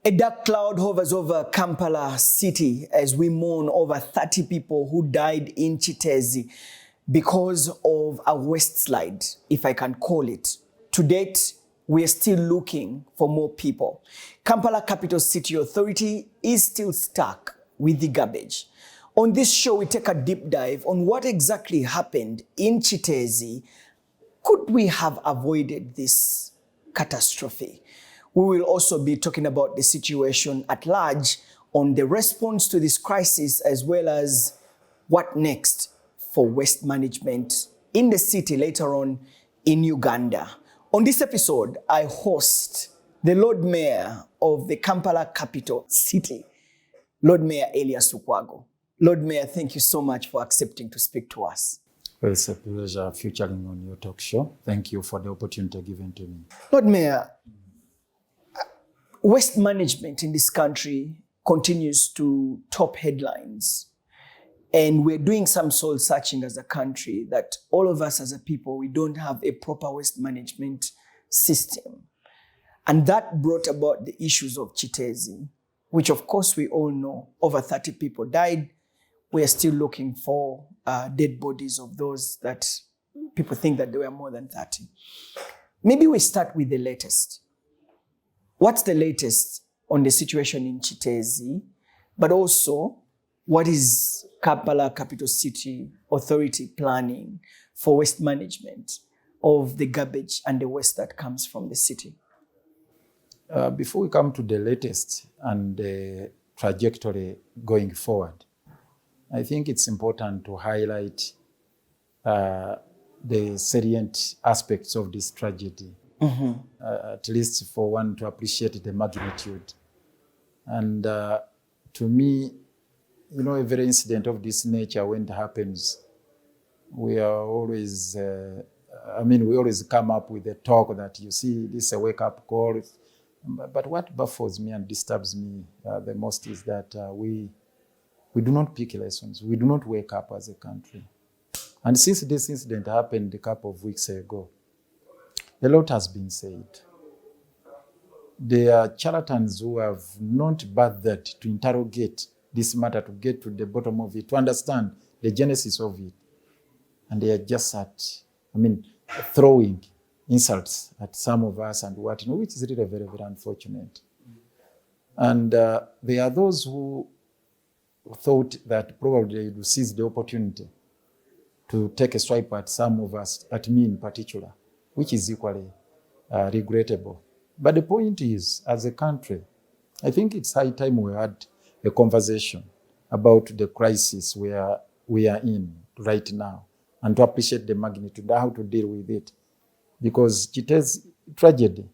A dark cloud hovers over Kampala city as we mourn over 30 people who died in Kiteezi because of a waste slide, if I can call it. To date, we are still looking for more people. Kampala Capital City Authority is still stuck with the garbage. On this show, we take a deep dive on what exactly happened in Kiteezi. Could we have avoided this catastrophe? We will also be talking about the situation at large on the response to this crisis, as well as what next for waste management in the city later on in Uganda. On this episode, I host the Lord Mayor of the Kampala Capital City, Lord Mayor Elias Lukwago. Lord Mayor, thank you so much for accepting to speak to us. Well, it's a pleasure featuring on your talk show. Thank you for the opportunity given to me. Lord Mayor, waste management in this country continues to top headlines. And we're doing some soul searching as a country that all of us as a people, we don't have a proper waste management system. And that brought about the issues of Kiteezi, which of course we all know, over 30 people died. We are still looking for dead bodies of those that people think that there were more than 30. Maybe we start with the latest. What's the latest on the situation in Kiteezi, but also what is Kampala Capital City Authority planning for waste management of the garbage and the waste that comes from the city? Before we come to the latest and the trajectory going forward, I think it's important to highlight the salient aspects of this tragedy. At least for one to appreciate the magnitude. And to me, every incident of this nature, when it happens, we are always, we always come up with a talk that you see, this is a wake-up call. But what baffles me and disturbs me the most is that we do not pick lessons. We do not wake up as a country. And since this incident happened a couple of weeks ago, a lot has been said. There are charlatans who have not bothered to interrogate this matter, to get to the bottom of it, to understand the genesis of it. And they are just throwing insults at some of us and which is really very, very unfortunate. And there are those who thought that probably they would seize the opportunity to take a swipe at some of us, at me in particular, which is equally regrettable. But the point is, as a country, I think it's high time we had a conversation about the crisis we are in right now and to appreciate the magnitude, how to deal with it. Because Kiteezi tragedy,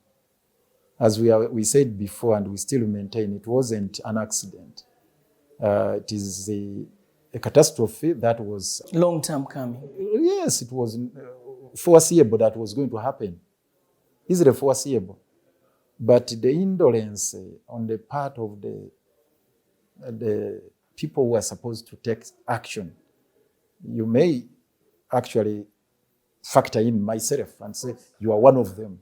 as we said before and we still maintain, it wasn't an accident. It is a catastrophe that was... long time coming. Yes, it was... foreseeable that was going to happen. Easily foreseeable. But the indolence on the part of the people who are supposed to take action, you may actually factor in myself and say, you are one of them.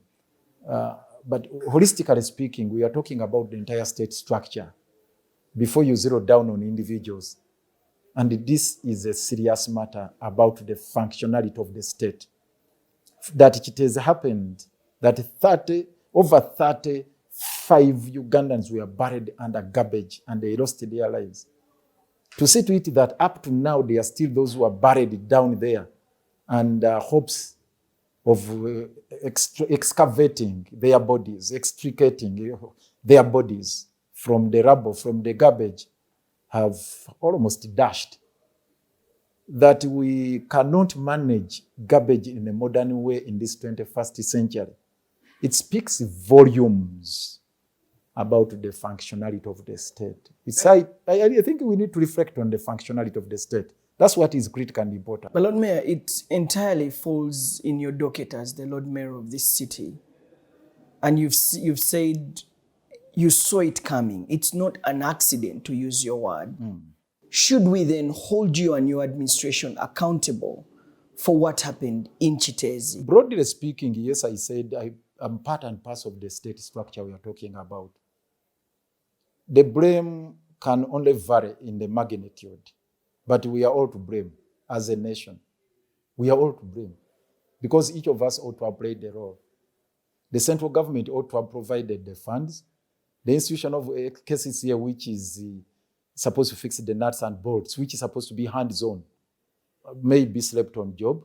But holistically speaking, we are talking about the entire state structure before you zero down on individuals. And this is a serious matter about the functionality of the state. That it has happened that over 35 Ugandans were buried under garbage and they lost their lives. To see to it that up to now there are still those who are buried down there and hopes of excavating their bodies, extricating their bodies from the rubble, from the garbage, have almost dashed. That we cannot manage garbage in a modern way in this 21st century. It speaks volumes about the functionality of the state. I think we need to reflect on the functionality of the state. That's what is critical and important. But Lord Mayor, it entirely falls in your docket as the Lord Mayor of this city. And you've said you saw it coming. It's not an accident, to use your word. Should we then hold you and your administration accountable for what happened in Kiteezi? Broadly speaking, yes, I said I'm part and parcel of the state structure we are talking about. The blame can only vary in the magnitude, but we are all to blame as a nation. We are all to blame because each of us ought to have played a role. The central government ought to have provided the funds. The institution of KCCA, which is supposed to fix the nuts and bolts, which is supposed to be hands-on, may be slept on job.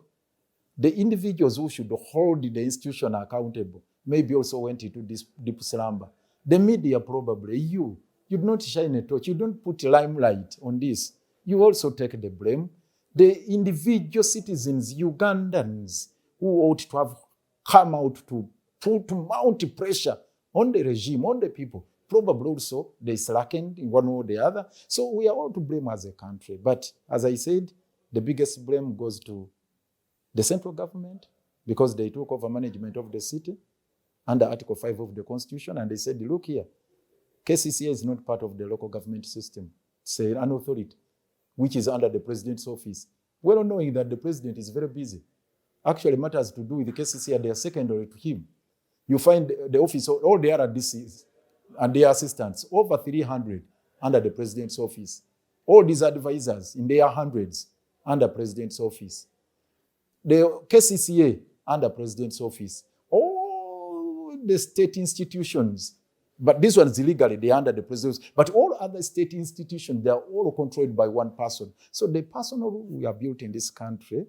The individuals who should hold the institution accountable maybe also went into this deep slumber. The media probably, you do not shine a torch, you don't put limelight on this. You also take the blame. The individual citizens, Ugandans, who ought to have come out to mount pressure on the regime, on the people, probably also they slackened in one way or the other. So we are all to blame as a country. But as I said, the biggest blame goes to the central government because they took over management of the city under Article 5 of the Constitution, and they said, look here, KCCA is not part of the local government system. It's an authority which is under the president's office. Well knowing that the president is very busy. Actually, matters to do with the KCCA, they are secondary to him. You find the office, all the RDCs and their assistants, over 300 under the president's office. All these advisors in their hundreds under president's office. The KCCA under president's office. All the state institutions, but this one is illegally, they are under the president's. But all other state institutions, they are all controlled by one person. So the person who we are built in this country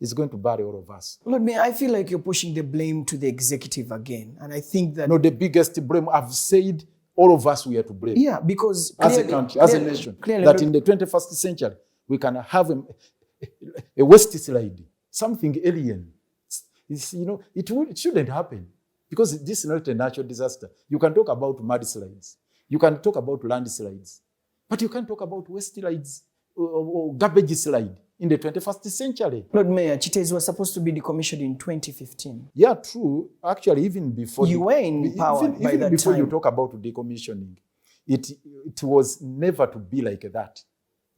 is going to bury all of us. Lord Mayor, I feel like you're pushing the blame to the executive again. And I think that... No, the biggest blame, I've said all of us we are to blame. Yeah, because... As a country, as a nation. That in the 21st century, we can have a west slide, something alien. It's, it shouldn't happen. Because this is not a natural disaster. You can talk about mudslides. You can talk about landslides. But you can't talk about west slides or garbage slide in the 21st century. Lord Mayor, Kiteezi was supposed to be decommissioned in 2015. Yeah, true. Actually, even before... You were in power by that before time. You talk about decommissioning, it was never to be like that.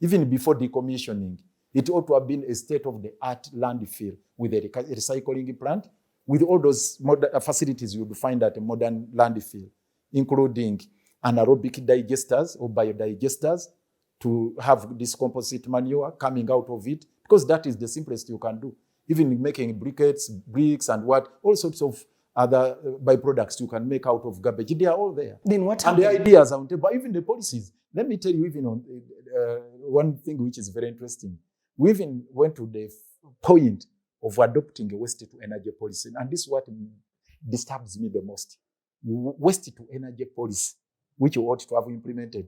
Even before decommissioning, it ought to have been a state-of-the-art landfill with a recycling plant, with all those modern facilities you would find at a modern landfill, including anaerobic digesters or biodigesters, to have this composite manure coming out of it, because that is the simplest you can do. Even making briquettes, bricks, and all sorts of other byproducts you can make out of garbage, they are all there. Then what happened? And the ideas are on table, but even the policies. Let me tell you, even on one thing which is very interesting. We even went to the point of adopting a waste-to-energy policy, and this is what disturbs me the most. Waste-to-energy policy, which we ought to have implemented.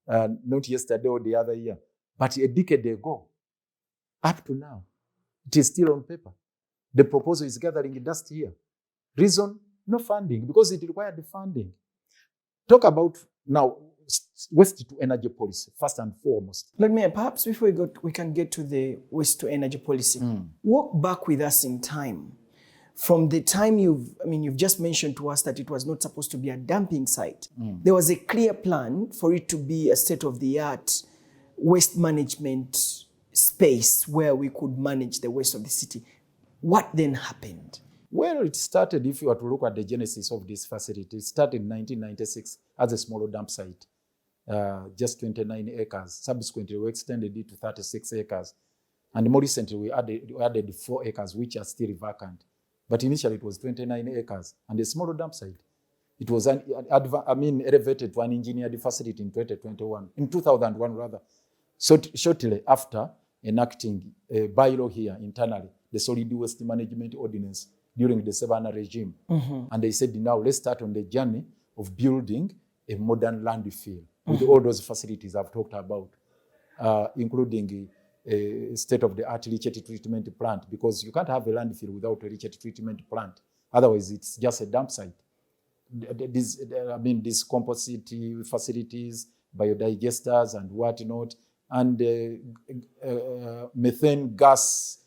Not yesterday or the other year, but a decade ago. Up to now, it is still on paper. The proposal is gathering dust here. Reason, no funding, because it required the funding. Talk about now waste-to-energy policy, first and foremost. Lord Mayor, perhaps before we can get to the waste-to-energy policy, walk back with us in time. From the time you've just mentioned to us that it was not supposed to be a dumping site. There was a clear plan for it to be a state-of-the-art waste management space where we could manage the waste of the city. What then happened? Well, it started, if you were to look at the genesis of this facility, it started in 1996 as a small dump site, just 29 acres. Subsequently, we extended it to 36 acres. And more recently, we added 4 acres, which are still vacant. But initially, it was 29 acres and a small dump site. It was elevated to an engineered facility in 2001 rather. So shortly after enacting a bylaw here internally, the Solid Waste Management Ordinance during the Savannah regime. And they said, now let's start on the journey of building a modern landfill with all those facilities I've talked about, including a state-of-the-art leachate treatment plant, because you can't have a landfill without a leachate treatment plant. Otherwise, it's just a dump site. These composite facilities, biodigesters and whatnot, and methane gas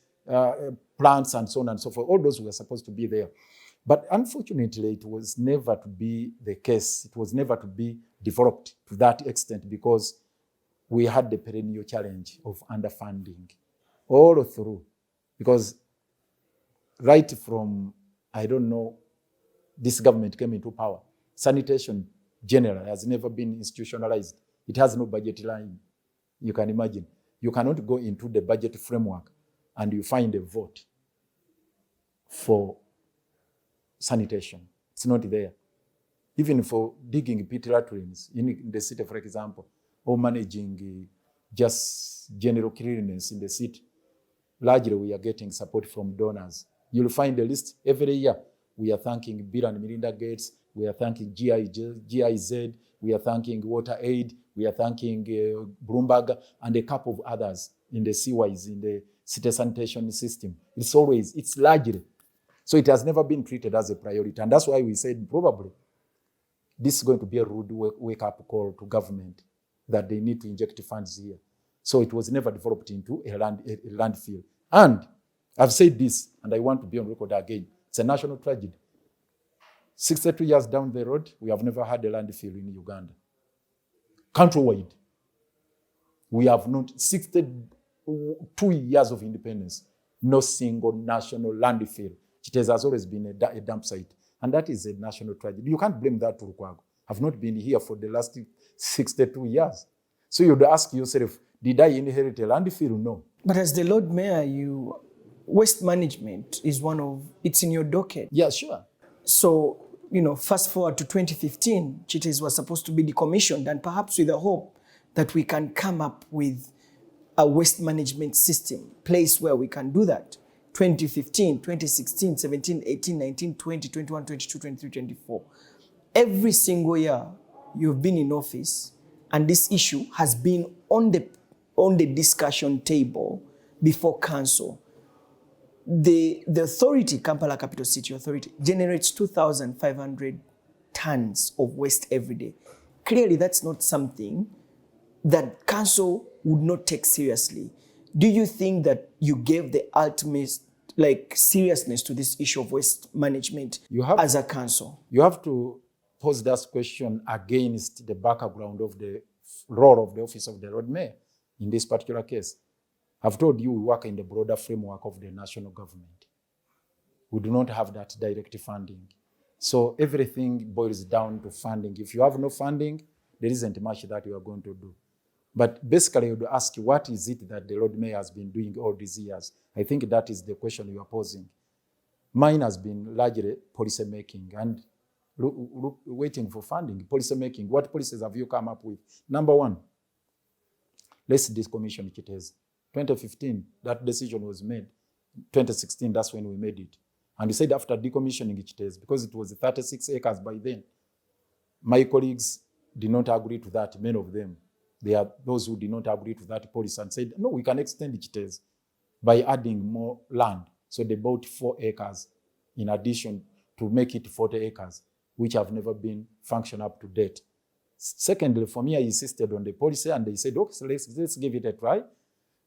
plants and so on and so forth. All those were supposed to be there. But unfortunately, it was never to be the case. It was never to be developed to that extent because we had the perennial challenge of underfunding all through. Because right from, this government came into power, sanitation general has never been institutionalized. It has no budget line. You can imagine. You cannot go into the budget framework and you find a vote for sanitation. It's not there. Even for digging pit latrines in the city, for example, or managing just general cleanliness in the city, largely we are getting support from donors. You'll find a list every year. We are thanking Bill and Melinda Gates. We are thanking GIZ. We are thanking WaterAid. We are thanking Bloomberg and a couple of others in the seawise, in the city sanitation system. It's largely. So it has never been treated as a priority. And that's why we said probably this is going to be a rude wake-up call to government that they need to inject funds here. So it was never developed into a landfill. And I've said this, and I want to be on record again. It's a national tragedy. 62 years down the road, we have never had a landfill in Uganda. Countrywide, we have not, 62 years of independence, no single national landfill. It has always been a dump site. And that is a national tragedy. You can't blame that to Lukwago. I've not been here for the last 62 years. So you'd ask yourself, did I inherit a landfill? No. But as the Lord Mayor, waste management is it's in your docket. Yeah, sure. So, fast forward to 2015, Kiteezi was supposed to be decommissioned, and perhaps with the hope that we can come up with a waste management system, place where we can do that. 2015, 2016, 17, 18, 19, 20, 21, 22, 23, 24. Every single year you've been in office, and this issue has been on the discussion table before council. The authority, Kampala Capital City Authority, generates 2,500 tons of waste every day. Clearly, that's not something that council would not take seriously. Do you think that you gave the ultimate seriousness to this issue of waste management as a council? You have to pose that question against the background of the role of the office of the Lord Mayor in this particular case. I've told you we work in the broader framework of the national government. We do not have that direct funding. So everything boils down to funding. If you have no funding, there isn't much that you are going to do. But basically, you would ask, what is it that the Lord Mayor has been doing all these years? I think that is the question you are posing. Mine has been largely policy making and waiting for funding. Policy making. What policies have you come up with? Number one, let's decommission Kiteezi. 2015, that decision was made. 2016, that's when we made it. And we said after decommissioning Kiteezi, because it was 36 acres by then, my colleagues did not agree to that, many of them. There are those who did not agree to that policy and said, no, we can extend Kiteezi by adding more land. So they bought 4 acres in addition to make it 40 acres, which have never been functioned up to date. Secondly, for me, I insisted on the policy and they said, okay, so let's give it a try.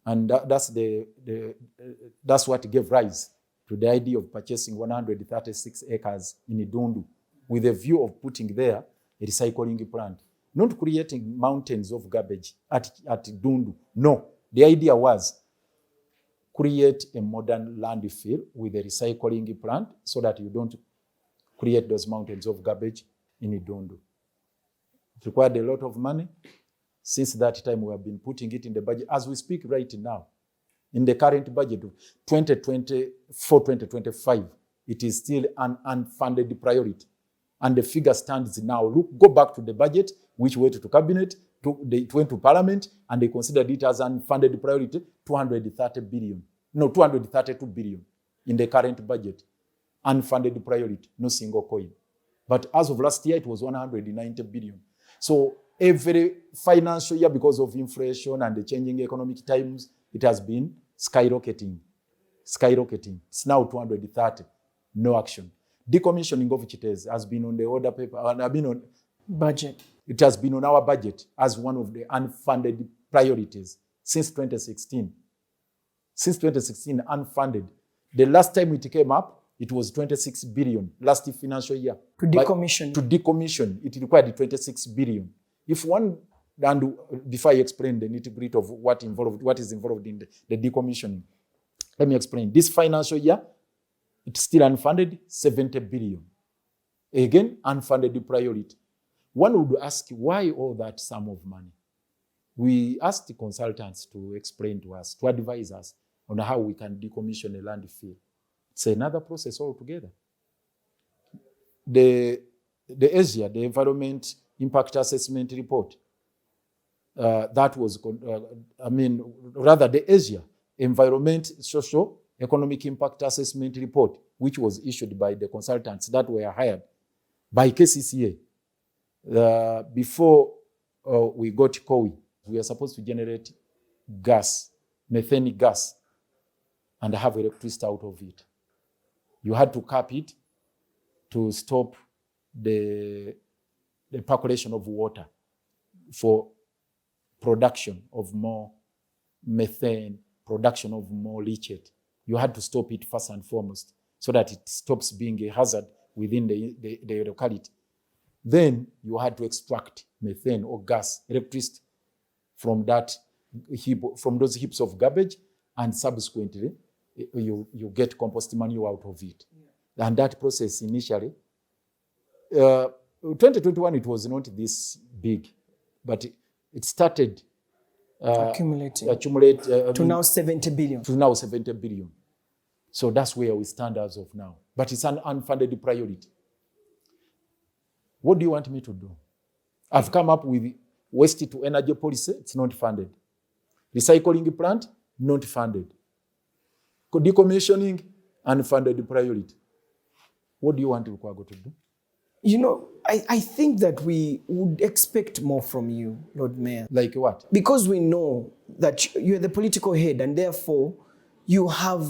And that's what gave rise to the idea of purchasing 136 acres in Idundu with a view of putting there a recycling plant. Not creating mountains of garbage at Dundu. No, the idea was create a modern landfill with a recycling plant so that you don't create those mountains of garbage in Dundu. It required a lot of money. Since that time, we have been putting it in the budget. As we speak right now, in the current budget of 2024-2025, it is still an unfunded priority. And the figure stands now. Look, go back to the budget, which went to cabinet, it went to parliament, and they considered it as unfunded priority, 232 billion in the current budget. Unfunded priority, no single coin. But as of last year, it was 190 billion. So every financial year, because of inflation and the changing economic times, it has been skyrocketing. It's now 230, no action. Decommissioning of Kiteezi has been on the order paper and have been on budget. It has been on our budget as one of the unfunded priorities since 2016. Since 2016, unfunded. The last time it came up, it was 26 billion last financial year. To decommission. To decommission, it required 26 billion. If one, and before I explain the nitty-gritty of what is involved in the decommissioning, let me explain. This financial year, it's still unfunded, 70 billion. Again, unfunded priority. One would ask, why all that sum of money? We asked the consultants to explain to us, to advise us on how we can decommission a landfill. It's another process altogether. The ESIA, the Environment Impact Assessment Report, that was, the ESIA, Environment, Social, Economic Impact Assessment Report, which was issued by the consultants that were hired by KCCA. Before we got COWI, we are supposed to generate gas, methane gas, and have electricity out of it. You had to cap it to stop the percolation of water for production of more methane, production of more leachate. You had to stop it first and foremost so that it stops being a hazard within the locality. Then you had to extract methane or gas, electricity from that heap, from those heaps of garbage, and subsequently you get compost manure out of it. Yeah. And that process initially, 2021 it was not this big, but it started accumulate to now 70 billion. To now 70 billion. So that's where we stand as of now. But it's an unfunded priority. What do you want me to do? I've come up with waste to energy policy, it's not funded. Recycling plant, not funded. Decommissioning, unfunded priority. What do you want Lukwago to do? You know, I think that we would expect more from you, Lord Mayor. Like what? Because we know that you're the political head and therefore you have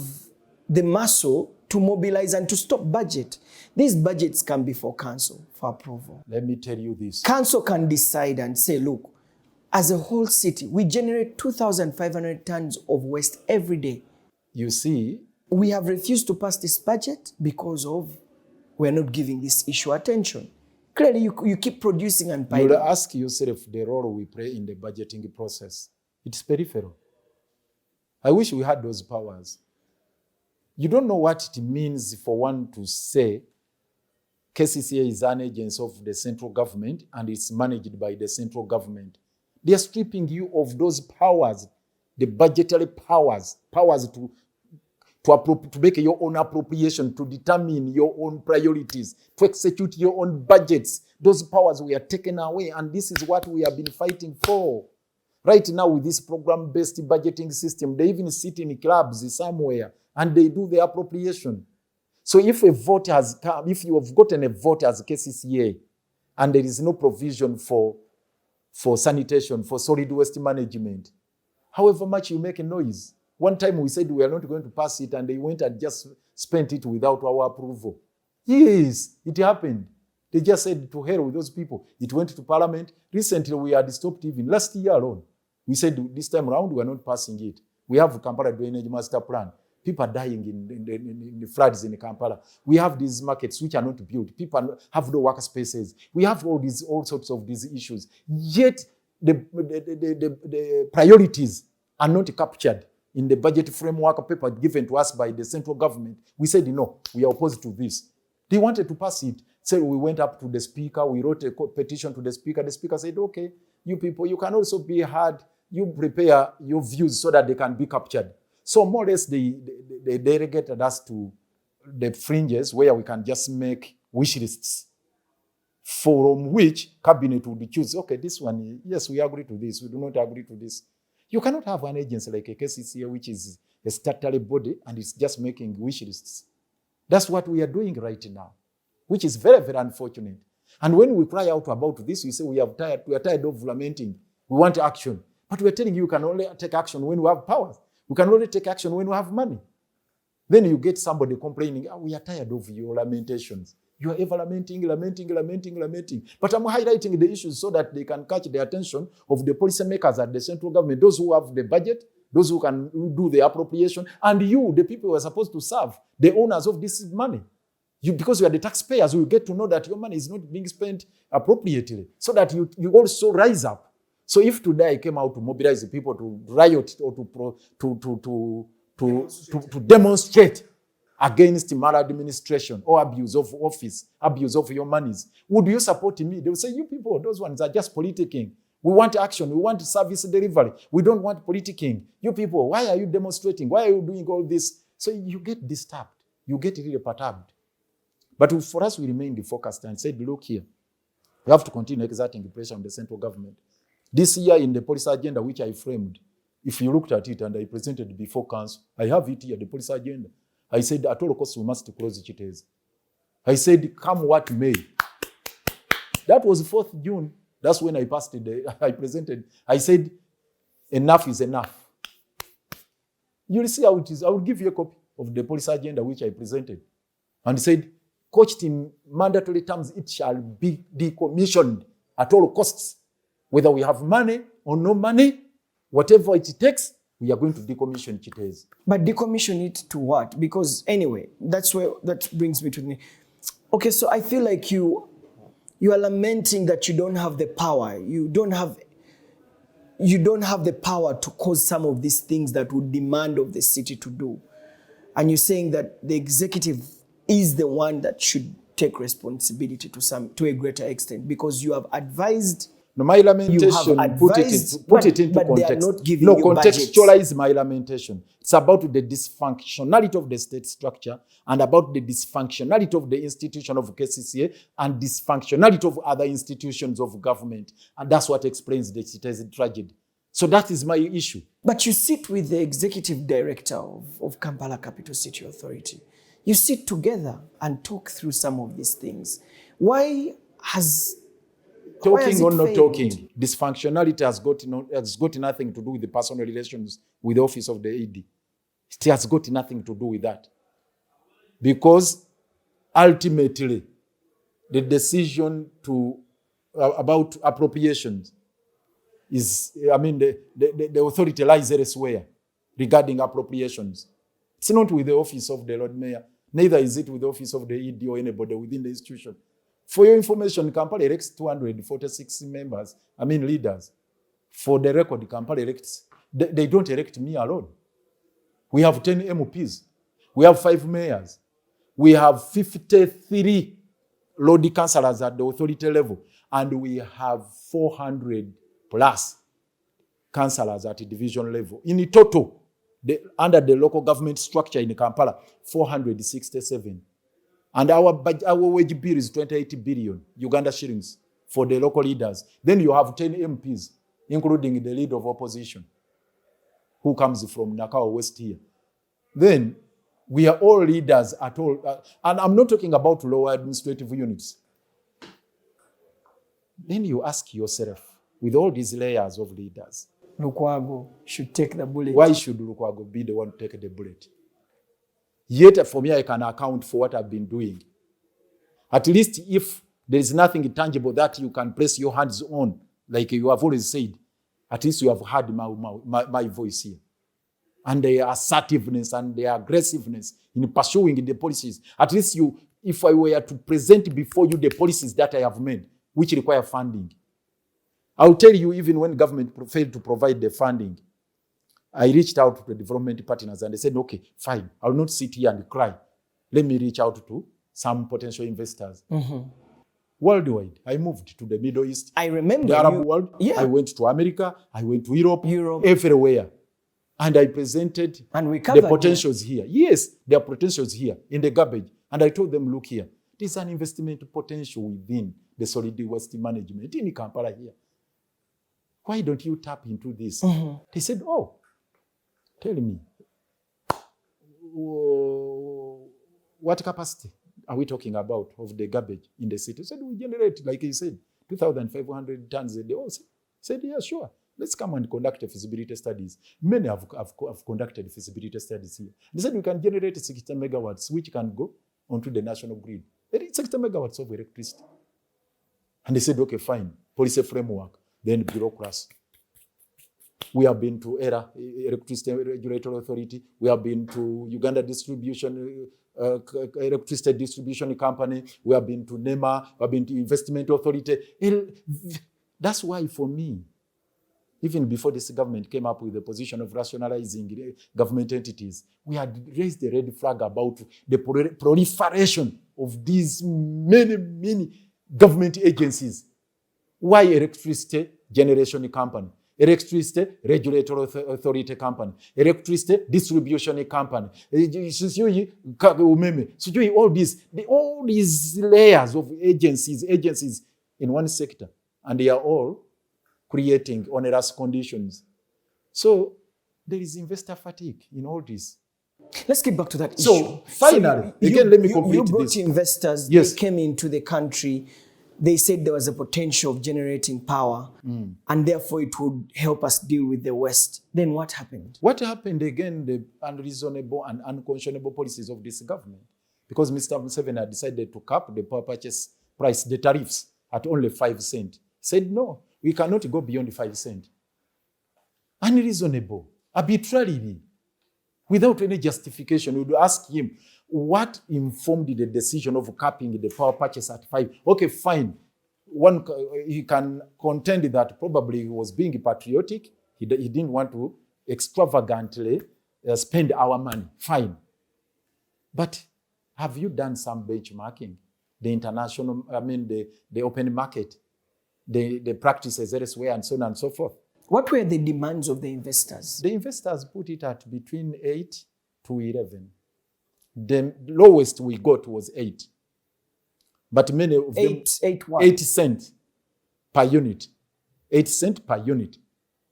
the muscle to mobilize and to stop budget. These budgets can be for council for approval. Let me tell you this. Council can decide and say, look, as a whole city, we generate 2,500 tons of waste every day. You see, we have refused to pass this budget because of we're not giving this issue attention. Clearly, you keep producing and piling. You'll ask yourself the role we play in the budgeting process. It's peripheral. I wish we had those powers. You don't know what it means for one to say KCCA is an agency of the central government and it's managed by the central government. They are stripping you of those powers, the budgetary powers to make your own appropriation, to determine your own priorities, to execute your own budgets. Those powers were taken away, and this is what we have been fighting for. Right now with this program-based budgeting system, they even sit in clubs somewhere and they do the appropriation. So if a vote has come, if you have gotten a vote as KCCA and there is no provision for sanitation, for solid waste management, however much you make a noise. One time we said we are not going to pass it and they went and just spent it without our approval. Yes, it happened. They just said to hell with those people. It went to Parliament. Recently we had stopped even. Last year alone, we said this time around we are not passing it. We have Kampala Drainage Master Plan. People are dying in the floods in Kampala. We have these markets which are not built. People have no work spaces. We have all sorts of these issues. Yet the priorities are not captured in the budget framework paper given to us by the central government. We said, no, we are opposed to this. They wanted to pass it. So we went up to the speaker. We wrote a petition to the speaker. The speaker said, okay, you people, you can also be heard. You prepare your views so that they can be captured. So more or less, they delegated us to the fringes where we can just make wish lists from which cabinet would choose, okay, this one, yes, we agree to this. We do not agree to this. You cannot have an agency like a KCCA, which is a statutory body, and it's just making wish lists. That's what we are doing right now, which is very, very unfortunate. And when we cry out about this, we say we are tired of lamenting. We want action. But we're telling you can only take action when we have power. We can only take action when we have money. Then you get somebody complaining, we are tired of your lamentations. You are ever lamenting. But I'm highlighting the issues so that they can catch the attention of the policymakers at the central government, those who have the budget, those who can do the appropriation, and you, the people who are supposed to serve, the owners of this money. Because you are the taxpayers, you get to know that your money is not being spent appropriately, so that you also rise up. So if today I came out to mobilize the people to riot or to demonstrate against maladministration or abuse of office, abuse of your monies, would you support me? They will say, you people, those ones are just politicking. We want action. We want service delivery. We don't want politicking. You people, why are you demonstrating? Why are you doing all this? So you get disturbed. You get really perturbed. But for us, we remained focused and said, look here, we have to continue exerting pressure on the central government. This year in the policy agenda, which I framed, if you looked at it and I presented before council, I have it here, the policy agenda. I said, at all costs, we must close Kiteezi. I said, come what may. That was 4th June. That's when I passed it. I presented. I said, enough is enough. You'll see how it is. I will give you a copy of the policy agenda which I presented. And said, coached in mandatory terms, it shall be decommissioned at all costs. Whether we have money or no money, whatever it takes, we are going to decommission Kiteezi. But decommission it to what? Because anyway, that brings me to the... Okay, so I feel like you are lamenting that you don't have the power. You don't have the power to cause some of these things that would demand of the city to do. And you're saying that the executive is the one that should take responsibility to a greater extent, because you have advised... No, my lamentation, put it into but context. They are not giving no, you contextualize budgets. My lamentation. It's about the dysfunctionality of the state structure and about the dysfunctionality of the institution of KCCA and dysfunctionality of other institutions of government. And that's what explains the Kiteezi tragedy. So that is my issue. But you sit with the executive director of Kampala Capital City Authority. You sit together and talk through some of these things. Why has Talking or not failed? talking, dysfunctionality has got nothing to do with the personal relations with the office of the AD. It has got nothing to do with that. Because ultimately, the decision about appropriations is, the authority lies elsewhere regarding appropriations. It's not with the office of the Lord Mayor. Neither is it with the office of the ED or anybody within the institution. For your information, Kampala elects 246 leaders. For the record, Kampala elects, they don't elect me alone. We have 10 MPs. We have 5 mayors. We have 53 Lord councillors at the authority level. And we have 400 plus councillors at the division level. In total, under the local government structure in Kampala, 467. And our wage bill is 28 billion Uganda shillings for the local leaders. Then you have 10 MPs, including the leader of opposition, who comes from Nakawa West here. Then we are all leaders at all. And I'm not talking about lower administrative units. Then you ask yourself, with all these layers of leaders, Lukwago should take the bullet. Why should Lukwago be the one to take the bullet? Yet for me, I can account for what I've been doing. At least if there is nothing tangible that you can place your hands on, like you have always said, at least you have heard my voice here. And their assertiveness and their aggressiveness in pursuing the policies. At least if I were to present before you the policies that I have made, which require funding, I'll tell you, even when government failed to provide the funding, I reached out to the development partners and they said, okay, fine, I'll not sit here and cry. Let me reach out to some potential investors. Mm-hmm. Worldwide, I moved to the Middle East. I remember the Arab world. Yeah. I went to America. I went to Europe. Everywhere. And I presented the potentials here. Yes, there are potentials here in the garbage. And I told them, look here, there's an investment potential within the solid waste management in Kampala here. Why don't you tap into this? Mm-hmm. They said, oh, tell me, what capacity are we talking about of the garbage in the city? I said, we generate, like he said, 2,500 tons a day. Oh, said, yeah, sure. Let's come and conduct a feasibility studies. Many have conducted feasibility studies here. They said we can generate 60 megawatts, which can go onto the national grid. 60 megawatts of electricity. And they said, okay, fine. Policy framework, then bureaucracy. We have been to ERA, Electricity Regulatory Authority. We have been to Uganda Electricity Distribution Company. We have been to NEMA. We have been to Investment Authority. That's why, for me, even before this government came up with the position of rationalizing government entities, we had raised the red flag about the proliferation of these many government agencies. Why electricity generation company? Electricity regulatory authority company, electricity distribution company, all these layers of agencies in one sector, and they are all creating onerous conditions. So there is investor fatigue in all this. Let's get back to that issue. So finally, again, let me complete this. You brought investors, yes. They came into the country, they said there was a potential of generating power, and therefore it would help us deal with the West. Then what happened? What happened again, the unreasonable and unconscionable policies of this government? Because Mr. Museveni had decided to cap the power purchase price, the tariffs, at only 5 cents. He said, no, we cannot go beyond 5 cents. Unreasonable, arbitrarily, without any justification. We would ask him, what informed the decision of capping the power purchase at 5? Okay, fine. He can contend that probably he was being patriotic. He didn't want to extravagantly spend our money. Fine. But have you done some benchmarking? The international, the open market, the practices elsewhere, and so on and so forth. What were the demands of the investors? The investors put it at between 8 to 11. The lowest we got was 8. But many of them... 8 cents per unit. 8 cents per unit.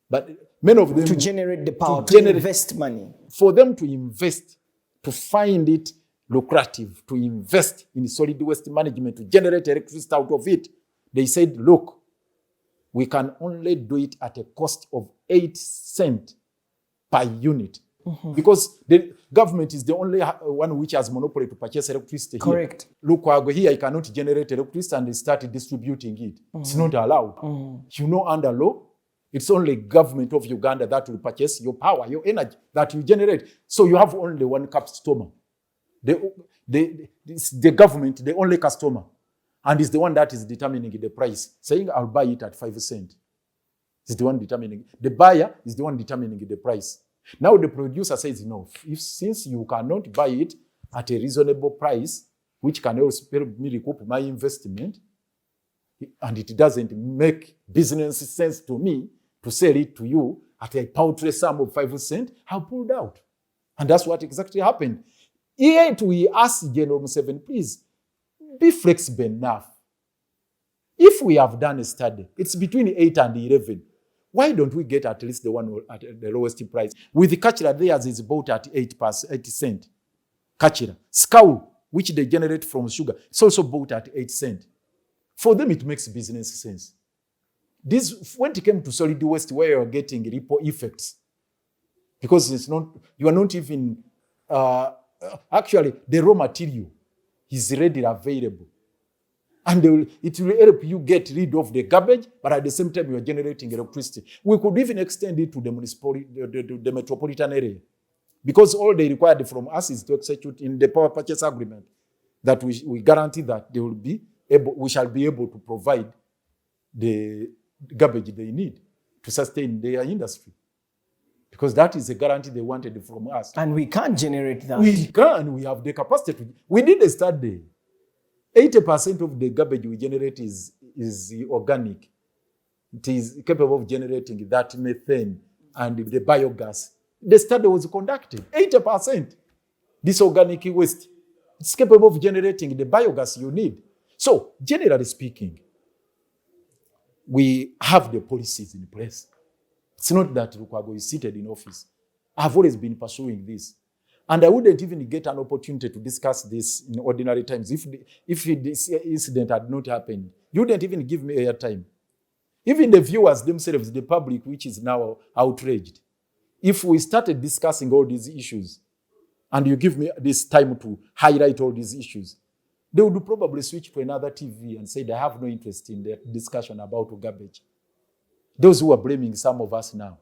But many of them... To generate the power, to invest money. For them to invest, to find it lucrative, to invest in solid waste management, to generate electricity out of it, they said, look, we can only do it at a cost of 8 cents per unit. Because the government is the only one which has monopoly to purchase electricity. Correct. Here. Look, here I cannot generate electricity and start distributing it. It's not allowed. You know, under law, it's only government of Uganda that will purchase your power, your energy that you generate. So you have only one customer. The government, the only customer. And it's the one that is determining the price, saying I'll buy it at 5 cents. It's the one determining. The buyer is the one determining the price. Now the producer says, no, since you cannot buy it at a reasonable price, which can also help me recoup my investment, and it doesn't make business sense to me to sell it to you at a paltry sum of 5 cents, I pulled out. And that's what exactly happened. Yet we asked General Museveni, please, be flexible enough. If we have done a study, it's between 8 and 11. Why don't we get at least the one at the lowest price? With the Kachira, theirs is bought at 8 cents. Kachira. Skau, which they generate from sugar, it's also bought at 8 cents. For them, it makes business sense. This, when it came to solid waste, where you're getting ripple effects, because it's not, you are not even, actually, the raw material is readily available. And it will help you get rid of the garbage, but at the same time, you are generating electricity. We could even extend it to the metropolitan area, because all they required from us is to execute in the power purchase agreement that we guarantee that they will be able, we shall be able to provide the garbage they need to sustain their industry. Because that is a guarantee they wanted from us. And we can't generate that. We can. We have the capacity. We did a study. 80% of the garbage we generate is organic. It is capable of generating that methane and the biogas. The study was conducted. 80%. This organic waste, it's capable of generating the biogas you need. So, generally speaking, we have the policies in place. It's not that Lukwago is seated in office. I've always been pursuing this. And I wouldn't even get an opportunity to discuss this in ordinary times. If this incident had not happened, you wouldn't even give me airtime. Even the viewers themselves, the public, which is now outraged. If we started discussing all these issues, and you give me this time to highlight all these issues, they would probably switch to another TV and say they have no interest in the discussion about garbage. Those who are blaming some of us now.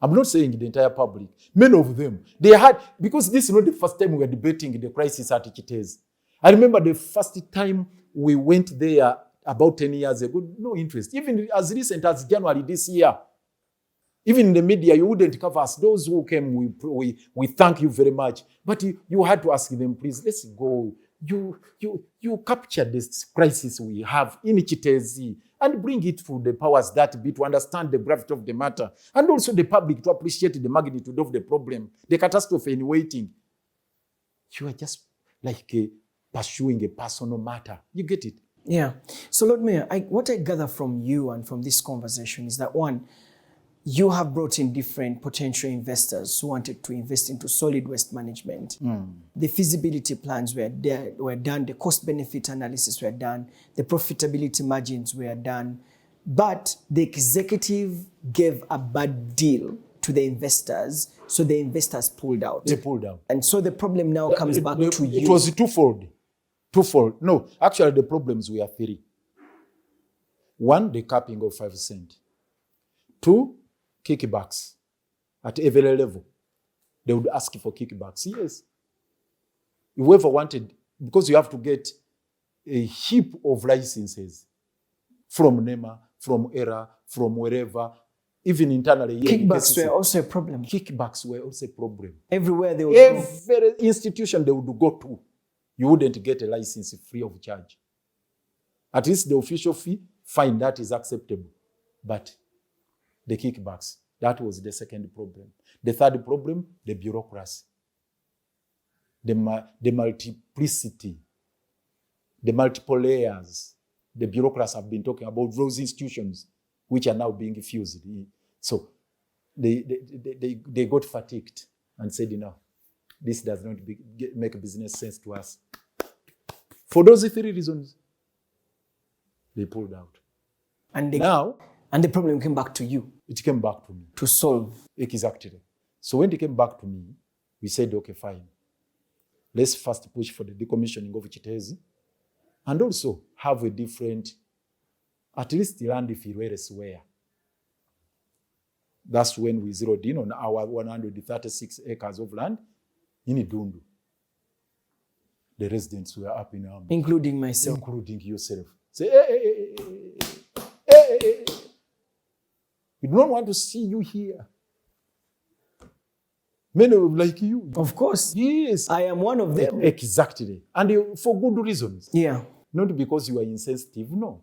I'm not saying the entire public. Many of them, they had, because this is not the first time we are debating the crisis at Kiteezi. I remember the first time we went there about 10 years ago, no interest. Even as recent as January this year, Even in the media, you wouldn't cover us. Those who came, we thank you very much. But you had to ask them, please, let's go. You capture this crisis we have in Kiteezi and bring it to the powers that be to understand the gravity of the matter, and also the public to appreciate the magnitude of the problem, the catastrophe in waiting. You are just like pursuing a personal matter. You get it? Yeah. So Lord Mayor, what I gather from you and from this conversation is that, one, you have brought in different potential investors who wanted to invest into solid waste management. The feasibility plans were done, the cost-benefit analysis were done, the profitability margins were done, but the executive gave a bad deal to the investors, so the investors pulled out. They pulled out. And so the problem now comes back to you. It was twofold. No, actually the problems were three. One, the capping of 5 cents. Two, kickbacks at every level. They would ask for kickbacks. Yes. Whoever wanted, because you have to get a heap of licenses from NEMA, from ERA, from wherever, even internally. Kickbacks were also a problem. Kickbacks were also a problem. Everywhere they would Every institution they would go to, you wouldn't get a license free of charge. At least the official fee, fine, that is acceptable. But the kickbacks, that was the second problem. The third problem, the bureaucracy. The multiplicity, the multiple layers. The bureaucrats have been talking about those institutions which are now being fused. So they got fatigued and said, this does not make business sense to us. For those three reasons, they pulled out. And the problem came back to you. It came back to me. To solve. Exactly. So when it came back to me, we said, okay, fine. Let's first push for the decommissioning of Kiteezi and also have a different, at least landfill elsewhere. That's when we zeroed in on our 136 acres of land in Idundu. The residents were up in arms. Including myself. Including yourself. Say, hey. We don't want to see you here. Many like you. Of course. Yes. I am one of them. Exactly. And for good reasons. Yeah. Not because you are insensitive, no.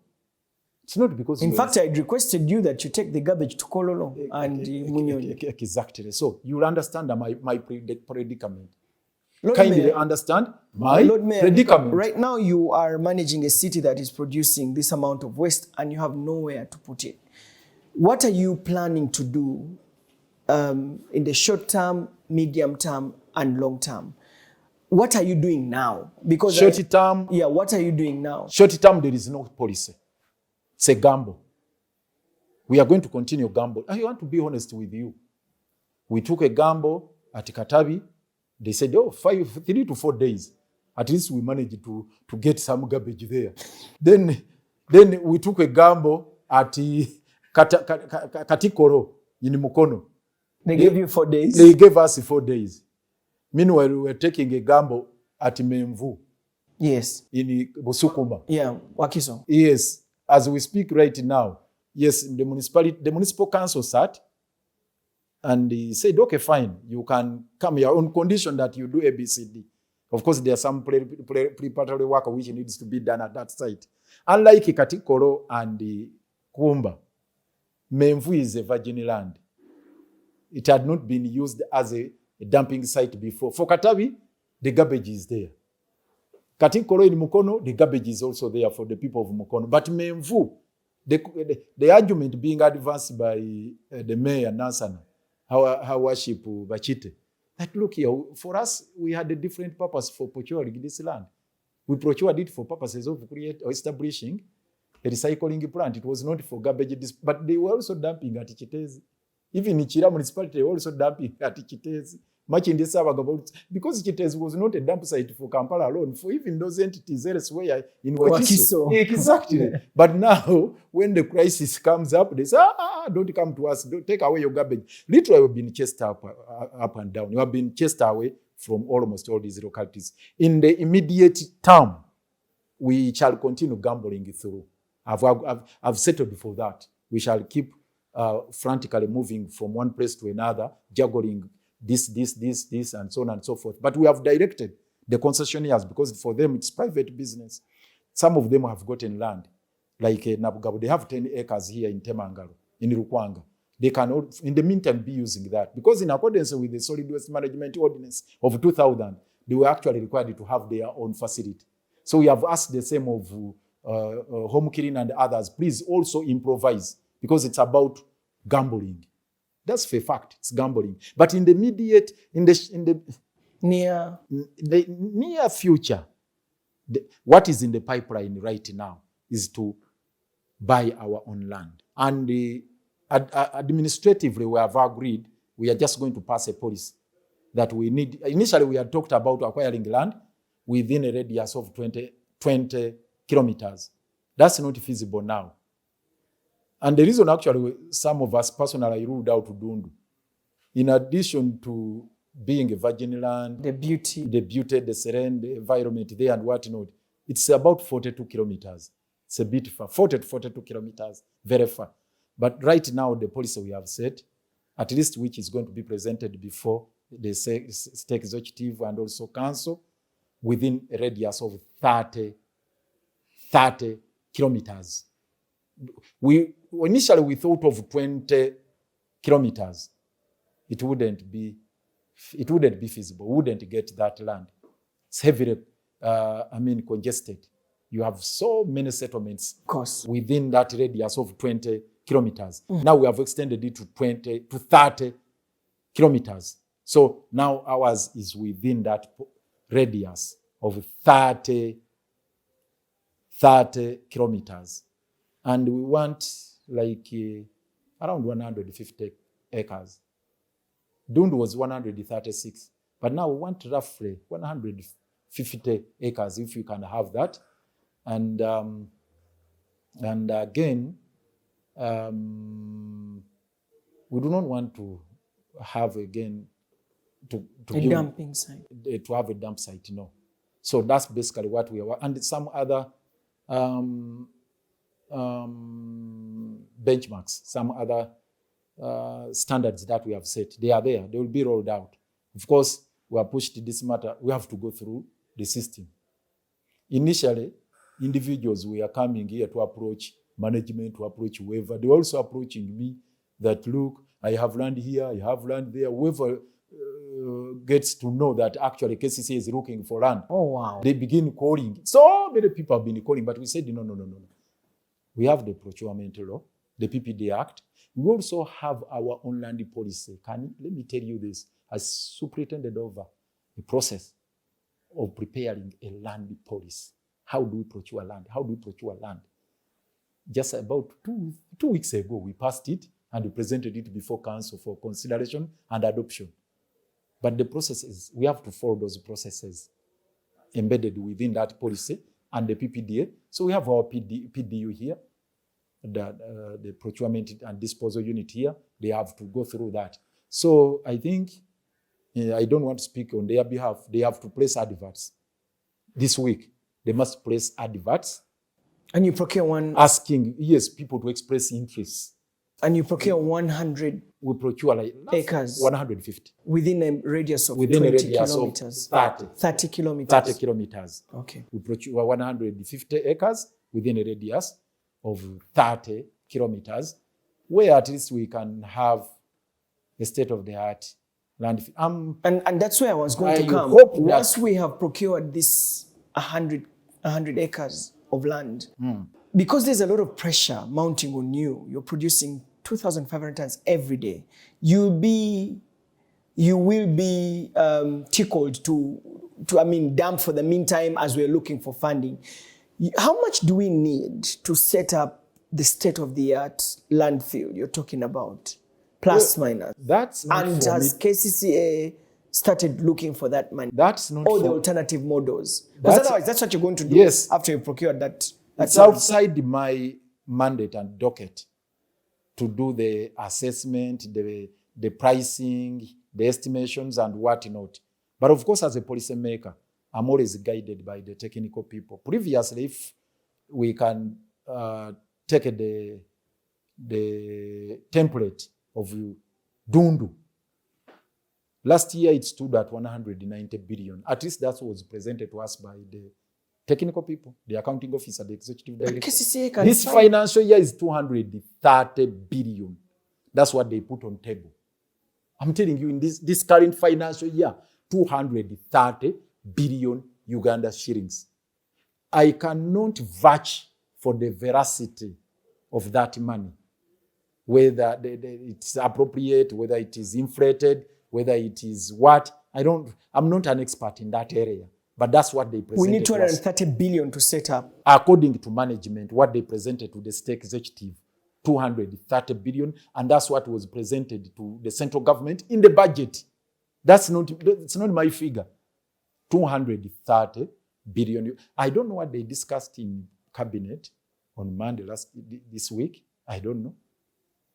It's not because in fact, I'd requested you that you take the garbage to Kololo and Munyoni. Exactly. So you'll understand my predicament. Lord Kindly Mayor, understand my Mayor, predicament. Right now you are managing a city that is producing this amount of waste and you have nowhere to put it. What are you planning to do in the short term, medium term, and long term? What are you doing now? Because short term. Yeah, what are you doing now? Short term, there is no policy. It's a gamble. We are going to continue gamble. I want to be honest with you. We took a gamble at Katabi. They said, 3 to 4 days. At least we managed to get some garbage there. Then we took a gamble at Katikoro in Mukono. They gave you 4 days? They gave us 4 days. Meanwhile, we were taking a gamble at Memvu. Yes. In Busukuma. Yeah, Wakiso. Yes. As we speak right now, yes, the municipal council sat and he said, okay, fine, you can come here on condition that you do ABCD. Of course, there's some preparatory work which needs to be done at that site. Unlike Katikoro and Kumba, Memvu is a virgin land. It had not been used as a dumping site before. For Katabi, the garbage is there. Katikoro in Mukono, the garbage is also there for the people of Mukono. But Memvu, the argument being advanced by the mayor, Nansana, her worship, Bachite, that look here, for us, we had a different purpose for procuring this land. We procured it for purposes of establishing a recycling plant. It was not for garbage, but they were also dumping at Kiteezi. Even in Chira municipality, they were also dumping at Kiteezi. Much in this about because Kiteezi was not a dump site for Kampala alone, for even those entities elsewhere in Wakiso. Exactly. But now, when the crisis comes up, they say, don't come to us, don't take away your garbage. Literally, we've been chased up and down. You have been chased away from almost all these localities. In the immediate term, we shall continue gambling through. I've settled for that. We shall keep frantically moving from one place to another, juggling this, and so on and so forth. But we have directed the concessionaires, because for them it's private business. Some of them have gotten land, like Nabugabo. They have 10 acres here in Temangalo, in Rukwanga. They can, in the meantime, be using that, because in accordance with the Solid Waste Management Ordinance of 2000, they were actually required to have their own facility. So we have asked the same of Home Killing and others, please also improvise, because it's about gambling. That's a fact, it's gambling. But in the immediate, in the near future, what is in the pipeline right now is to buy our own land. And administratively, we have agreed, we are just going to pass a policy that we need. Initially, we had talked about acquiring land within a radius of 20 kilometers. That's not feasible now. And the reason actually some of us personally ruled out Dundu, in addition to being a virgin land, the beauty, the serene, the environment there and whatnot, it's about 42 kilometers. It's a bit far, 40 to 42 kilometers, very far. But right now, the policy we have set, at least which is going to be presented before the state executive and also council, within a radius of 30 kilometers. Initially, we thought of 20 kilometers. It wouldn't be feasible. We wouldn't get that land. It's heavily, congested. You have so many settlements within that radius of 20 kilometers. Now we have extended it to 30 kilometers. So now ours is within that radius of 30 kilometers. And we want around 150 acres. Dundu was 136, but now we want roughly 150 acres if you can have that. And again, we do not want to have dumping site. To have a dump site, no. So that's basically what we are. And some other benchmarks, some other standards that we have set. They are there. They will be rolled out. Of course, we have pushed this matter. We have to go through the system. Initially, individuals were coming here to approach management, to approach whoever. They were also approaching me that, look, I have land here, I have land there. Whoever gets to know that actually KCCA is looking for land. Oh, wow. They begin calling. So many people have been calling, but we said, no. We have the procurement law, the PPD Act. We also have our own land policy. Let me tell you this. I superintended over the process of preparing a land policy. How do we procure land? How do we procure land? Just about two weeks ago, we passed it and we presented it before council for consideration and adoption. But the processes, we have to follow those processes embedded within that policy and the PPDA. So we have our PDU here, the procurement and disposal unit here. They have to go through that. So I think, I don't want to speak on their behalf. They have to place adverts this week. They must place adverts. And you procure one? Asking, yes, people to express interest. And you procure 100 we procure acres? 150. Within a radius of 20 kilometers? 30 kilometers. 30 kilometers. Okay. We procure 150 acres within a radius of 30 kilometers, where at least we can have a state-of-the-art landfill. And that's where I was going to come. Once we have procured this 100 acres of land, because there's a lot of pressure mounting on you, you're producing 2,500 tons every day, you will be tickled to dump for the meantime as we're looking for funding. How much do we need to set up the state-of-the-art landfill you're talking about? Plus, minus. That's not and for has KCCA started looking for that money? That's not or the alternative models? Because otherwise, that's what you're going to do after you procured that. It's outside my mandate and docket to do the assessment, the pricing, the estimations, and whatnot. But of course, as a policymaker, I'm always guided by the technical people. Previously, if we can take the template of Dundu. Last year it stood at 190 billion. At least that was presented to us by the technical people, the accounting officer, the executive director. KCCA This financial year is 230 billion. That's what they put on table. I'm telling you, in this current financial year, 230 billion Uganda shillings. I cannot vouch for the veracity of that money, whether it's appropriate, whether it is inflated, whether it is what. I'm not an expert in that area, but that's what they presented. We need 230 billion to set up. According to management, what they presented to the state executive, 230 billion, and that's what was presented to the central government in the budget. It's not my figure. 230 billion. I don't know what they discussed in cabinet on Monday this week. I don't know.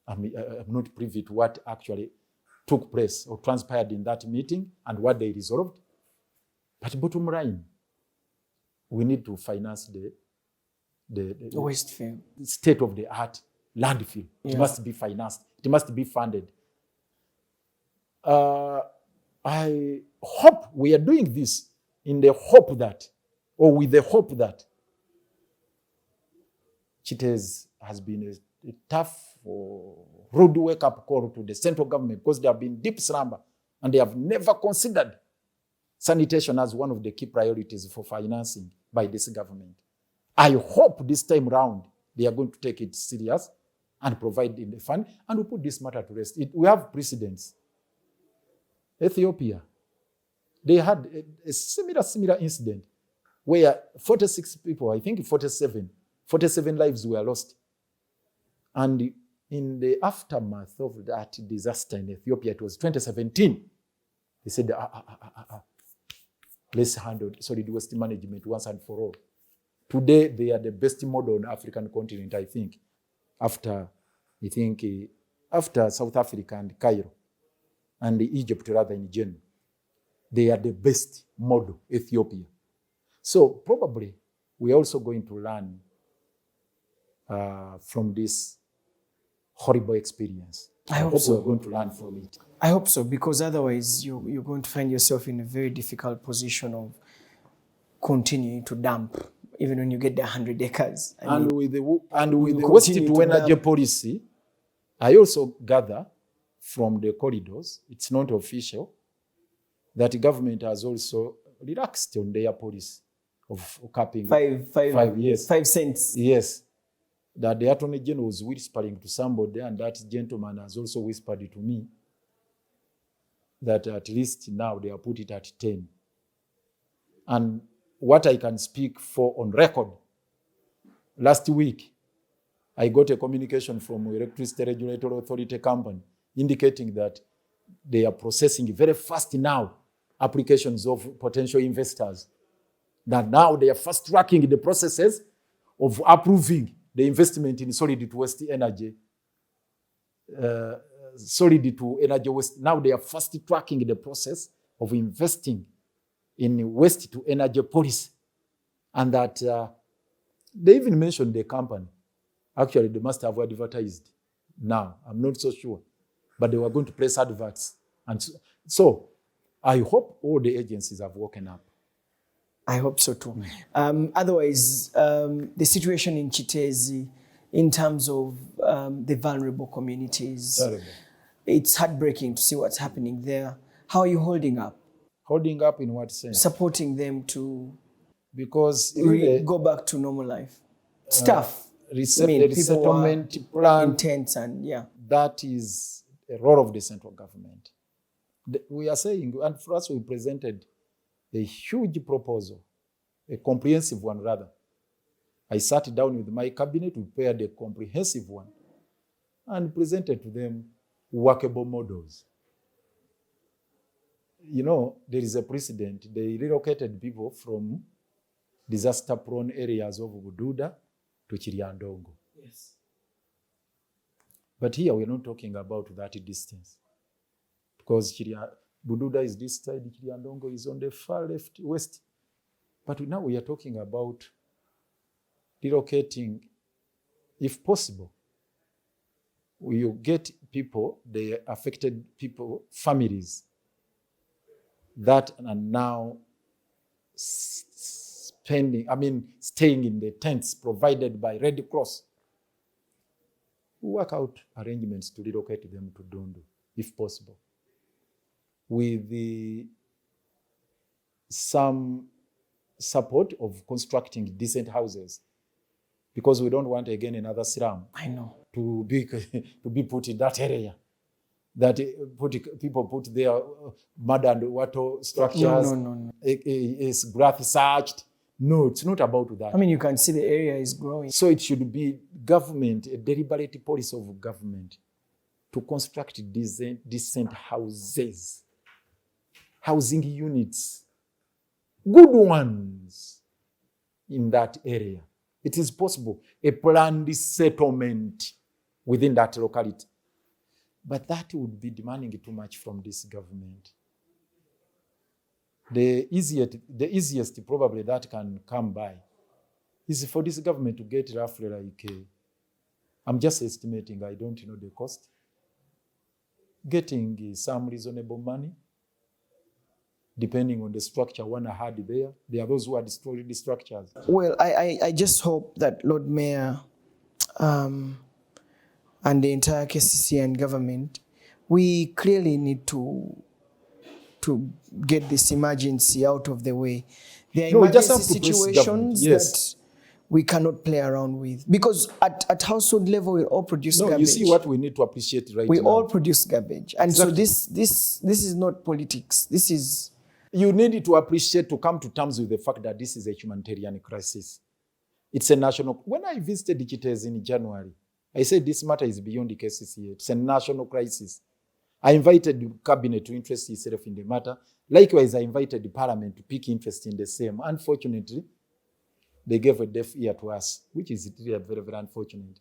I'm not privy to what actually took place or transpired in that meeting and what they resolved. But bottom line, we need to finance the Westfield state-of-the-art landfill. It must be financed. It must be funded. I hope we are doing this in the hope that, or with the hope that, Kiteezi has been a tough, rude wake-up call to the central government because they have been deep slumber and they have never considered sanitation as one of the key priorities for financing by this government. I hope this time round they are going to take it serious and provide in the fund and we put this matter to rest. We have precedents. Ethiopia, they had a similar incident where 46 people, I think 47 lives were lost. And in the aftermath of that disaster in Ethiopia, it was 2017, they said, let's handle solid waste management once and for all. Today, they are the best model on the African continent, I think, after South Africa and Cairo, and Egypt rather in general. They are the best model, Ethiopia. So probably we are also going to learn from this horrible experience. I hope so. We're going to learn from it. I hope so, because otherwise you're going to find yourself in a very difficult position of continuing to dump, even when you get the 100 acres. And with the waste to energy policy, I also gather from the corridors, it's not official, that the government has also relaxed on their policy of capping 5 years. 5 cents. Yes. That the Attorney General was whispering to somebody, and that gentleman has also whispered to me that at least now they have put it at 10. And what I can speak for on record, last week, I got a communication from Electricity Regulatory Authority company indicating that they are processing very fast now applications of potential investors. That now they are fast tracking the processes of approving the investment in solid to waste energy, solid to energy waste. Now they are fast tracking the process of investing in waste to energy policy. And that they even mentioned the company. Actually, they must have advertised now. I'm not so sure. But they were going to place adverts. And so I hope all the agencies have woken up. I hope so too. Otherwise, the situation in Kiteezi, in terms of the vulnerable communities, Terrible. It's heartbreaking to see what's happening there. How are you holding up? Holding up in what sense? Supporting them to Because go back to normal life. Staff. the resettlement plan, in tents and that is a role of the central government. We are saying, and for us we presented a huge proposal, a comprehensive one rather. I sat down with my cabinet, we prepared a comprehensive one and presented to them workable models. You know, there is a precedent. They relocated people from disaster-prone areas of Bududa to Chiriandongo. Yes. But here we're not talking about that distance. Because Bududa is this side, Chiriandongo is on the far left, west. But now we are talking about relocating, if possible, you get people, the affected people, families that are now staying in the tents provided by Red Cross. We work out arrangements to relocate them to Dundu, if possible, with some support of constructing decent houses, because we don't want again another slum. I know. To be put in that area, that people put their mud and water structures. No. Is grass searched. No, it's not about that. I mean, you can see the area is growing. So it should be government, a deliberate policy of government to construct decent houses, housing units, good ones in that area. It is possible, a planned settlement within that locality. But that would be demanding too much from this government. The easiest probably that can come by is for this government to get roughly like, I'm just estimating, I don't know the cost, getting some reasonable money, depending on the structure one had there. There are those who are destroying the structures. Well, I just hope that Lord Mayor and the entire KCCA and government, we clearly need to get this emergency out of the way. There are emergency situations that we cannot play around with. Because at household level, we all produce garbage. You see what we need to appreciate right now? We all produce garbage. And exactly. So this is not politics. This is... You need to appreciate, to come to terms with the fact that this is a humanitarian crisis. It's a national... When I visited Kiteezi in January, I said this matter is beyond the KCCA. It's a national crisis. I invited the cabinet to interest itself in the matter. Likewise, I invited the parliament to pick interest in the same. Unfortunately, they gave a deaf ear to us, which is really very, very unfortunate.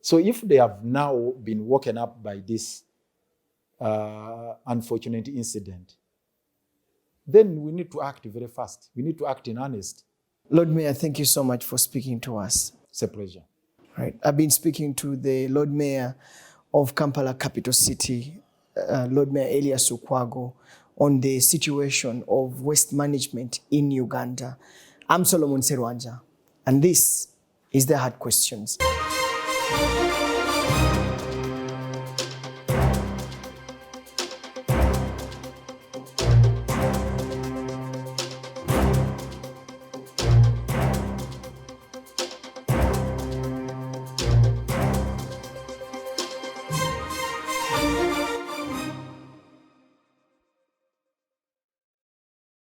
So if they have now been woken up by this unfortunate incident, then we need to act very fast. We need to act in earnest. Lord Mayor, thank you so much for speaking to us. It's a pleasure. Right. I've been speaking to the Lord Mayor of Kampala, capital city, Lord Mayor Elias Ukwago, on the situation of waste management in Uganda. I'm Solomon Serwanja, and this is The Hard Questions.